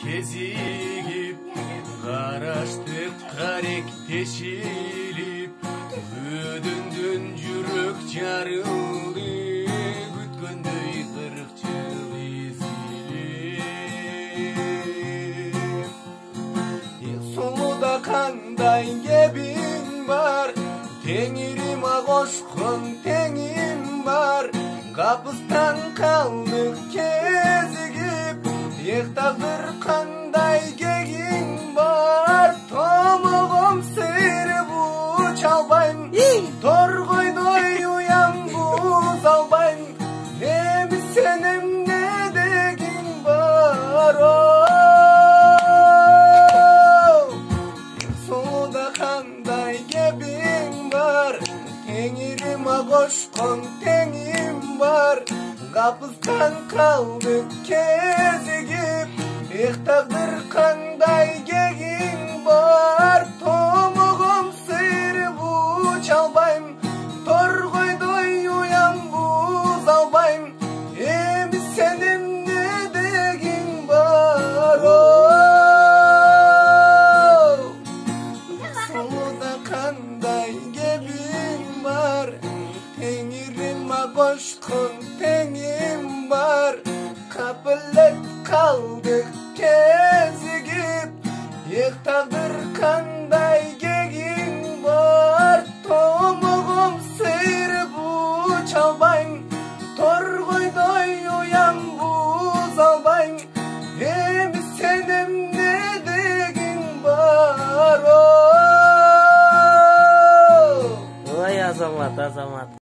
кезігіп, қараштық қарек тешіліп, өдіндін жүрек жарылды, күткендөй 40 жыл езіліп. Сұлуда қандай кебің бар, теңіріма қошқын теңім бар, қапыстан қалдық кезігіп, тағдыр қандай кегің бар, томығым сырып ұчалбайм, торғойдой уям бұз албайм, немі сенім не дегің бар. Сұлуда қандай кебің бар, теңіріма қошқын теңім бар, қапыстан қалдық кезігіп, тағдыр қандай кегің бар, томығым сырып ұчалбайм, торғойдой уям бұз албайм, емі сенім не дегің бар. Сұлуда қандай кебің бар, теңіріма қошқын теңім бар, қапылет қалдық кезігіп, тағдыр қандай кегің бар, томығым сырып ұчалбайм, торғойдой уям бұз албайм, емі сенім не дегің бар. Ой, Азамат, Азамат.